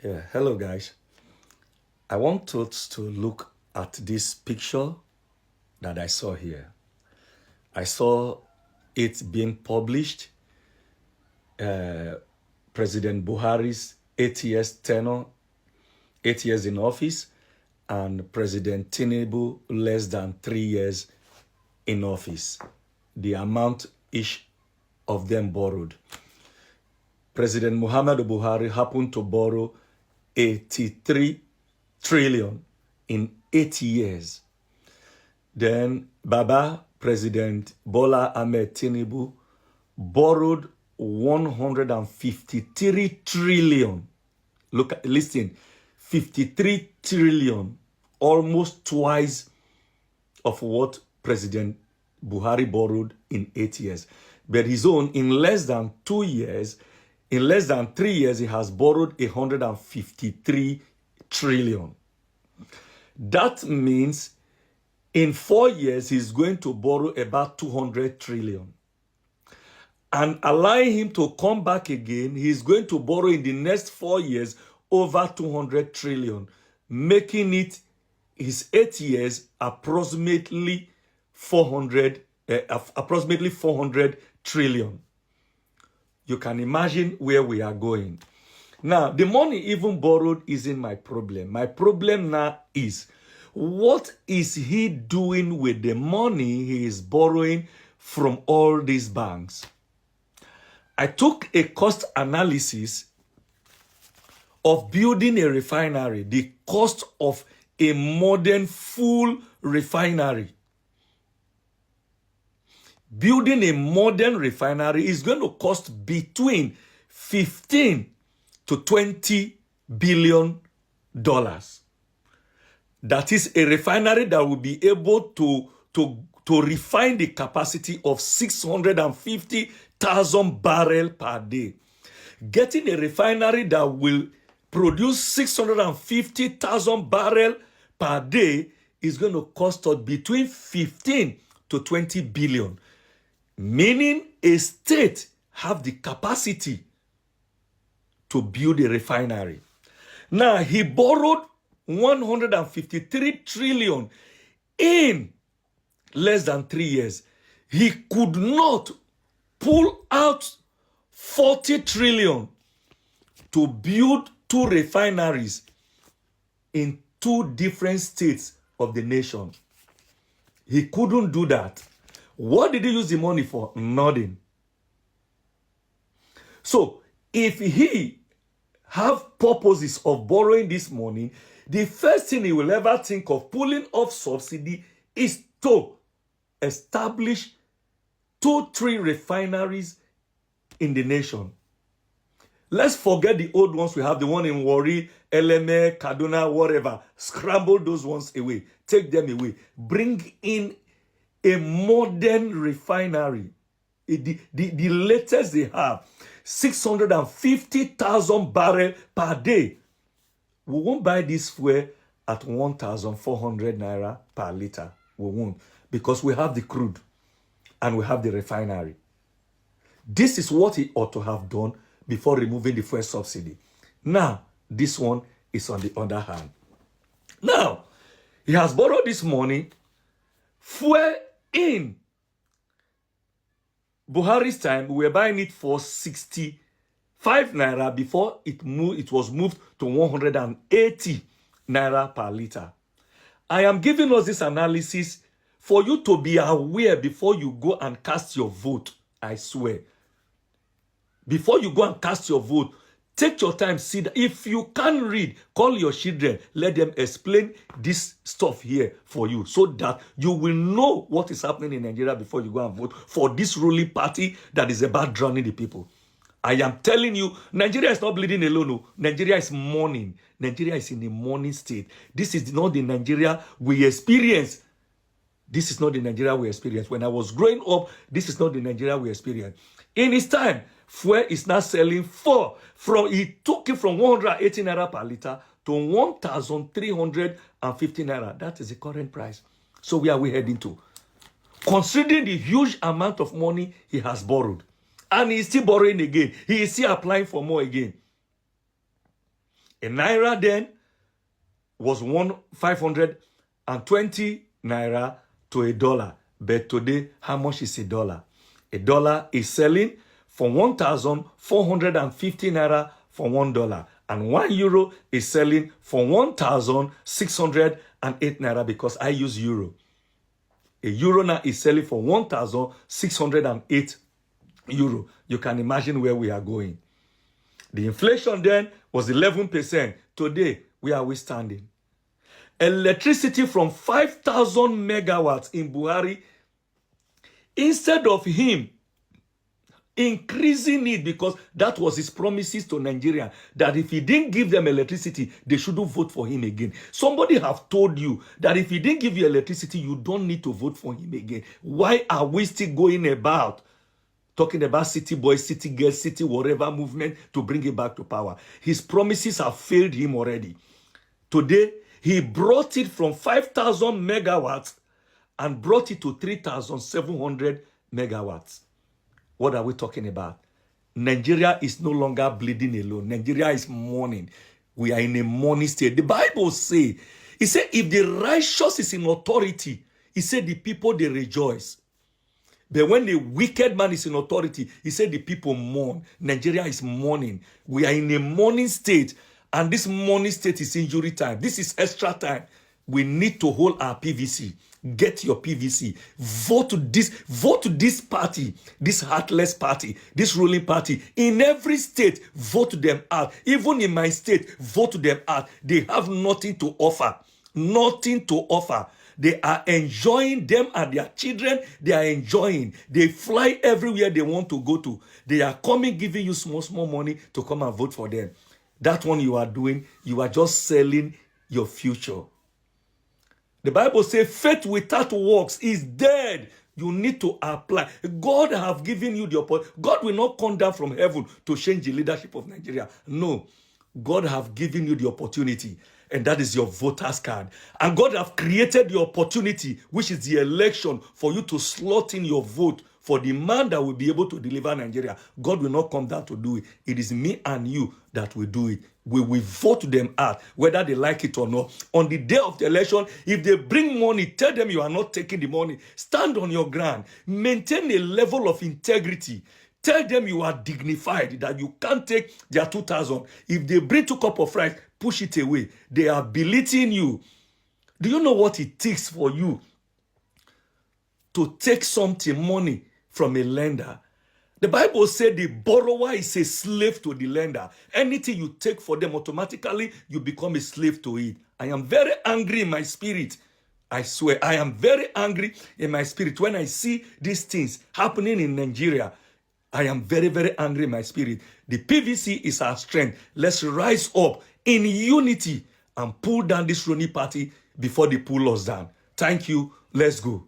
Yeah, hello guys. I want us to look at this picture that I saw here. I saw it being published, President Buhari's 8 years tenure, 8 years in office, and President Tinubu less than 3 years in office. The amount each of them borrowed. President Muhammadu Buhari happened to borrow 83 trillion in 8 years. Then Baba, President Bola Ahmed Tinubu, borrowed 153 trillion. Listen, 53 trillion, almost twice of what President Buhari borrowed in 8 years. But his own, in less than 2 years, in less than 3 years, he has borrowed 153 trillion. That means in 4 years, he's going to borrow about 200 trillion. And allowing him to come back again, he's going to borrow in the next 4 years over 200 trillion, making it his 8 years approximately 400 trillion. You can imagine where we are going. Now, the money even borrowed isn't my problem. My problem now is, what is he doing with the money he is borrowing from all these banks? I took a cost analysis of building a refinery, the cost of a modern full refinery. Building a modern refinery is going to cost between 15 to 20 billion dollars. That is a refinery that will be able to refine the capacity of 650,000 barrels per day. Getting a refinery that will produce 650,000 barrels per day is going to cost us between 15 to 20 billion. Meaning a state have the capacity to build a refinery. Now, he borrowed 153 trillion in less than 3 years. He could not pull out 40 trillion to build 2 refineries in 2 different states of the nation. He couldn't do that. What did he use the money for? Nothing. So, if he have purposes of borrowing this money, the first thing he will ever think of pulling off subsidy is to establish 2-3 refineries in the nation. Let's forget the old ones we have, the one in Warri, Eleme, Kaduna, whatever. Scramble those ones away. Take them away. Bring in a modern refinery. The latest they have, 650,000 barrels per day. We won't buy this fuel at 1,400 naira per liter. We won't, because we have the crude and we have the refinery. This is what he ought to have done before removing the fuel subsidy. Now, this one is on the other hand. Now, he has borrowed this money. Fuel in Buhari's time, we were buying it for 65 naira before it was moved to 180 naira per liter. I am giving us this analysis for you to be aware before you go and cast your vote. I swear. Before you go and cast your vote, take your time, see that. If you can't read, call your children, let them explain this stuff here for you, so that you will know what is happening in Nigeria before you go and vote for this ruling party that is about drowning the people. I am telling you, Nigeria is not bleeding alone. No. Nigeria is mourning. Nigeria is in a mourning state. This is not the Nigeria we experience. This is not the Nigeria we experienced. When I was growing up, this is not the Nigeria we experienced. In his time, fuel is now selling he took it from 180 naira per liter to 1,350 naira. That is the current price. So where are we heading to? Considering the huge amount of money he has borrowed, and he is still borrowing again. He is still applying for more again. A naira then was 520 naira to a dollar. But today, how much is a dollar? A dollar is selling for 1,450 naira for $1. And €1 is selling for 1,608 naira because I use euro. A euro now is selling for 1,608 euro. You can imagine where we are going. The inflation then was 11%. Today, where are we standing? Electricity from 5,000 megawatts in Buhari, instead of him increasing it, because that was his promises to Nigeria, that if he didn't give them electricity, they shouldn't vote for him again. Somebody have told you that if he didn't give you electricity, you don't need to vote for him again. Why are we still going about talking about city boys, city girls, city whatever movement to bring it back to power? His promises have failed him already. Today, he brought it from 5,000 megawatts and brought it to 3,700 megawatts. What are we talking about? Nigeria is no longer bleeding alone. Nigeria is mourning. We are in a mourning state. The Bible says, it said, if the righteous is in authority, it said the people, they rejoice. But when the wicked man is in authority, he said the people mourn. Nigeria is mourning. We are in a mourning state. And this mourning state is injury time. This is extra time. We need to hold our PVC. Get your PVC. Vote to this party, this heartless party, this ruling party. In every state, vote them out. Even in my state, vote them out. They have nothing to offer. Nothing to offer. They are enjoying, them and their children, they are enjoying. They fly everywhere they want to go to. They are coming, giving you small money to come and vote for them. That one you are doing, you are just selling your future. The Bible says faith without works is dead. You need to apply. God have given you the opportunity. God will not come down from heaven to change the leadership of Nigeria. No. God have given you the opportunity. And that is your voter's card. And God have created the opportunity, which is the election, for you to slot in your vote for the man that will be able to deliver Nigeria. God will not come down to do it. It is me and you that will do it. We will vote them out, whether they like it or not. On the day of the election, if they bring money, tell them you are not taking the money. Stand on your ground. Maintain a level of integrity. Tell them you are dignified, that you can't take their 2,000. If they bring 2 cups of rice, push it away. They are belittling you. Do you know what it takes for you to take something, money, from a lender? The Bible said the borrower is a slave to the lender. Anything you take for them, automatically you become a slave to it. I am very angry in my spirit. I swear, I am very angry in my spirit when I see these things happening in Nigeria. I am very, very angry in my spirit. The PVC is our strength. Let's rise up in unity and pull down this Rooney party before they pull us down. Thank you. Let's go.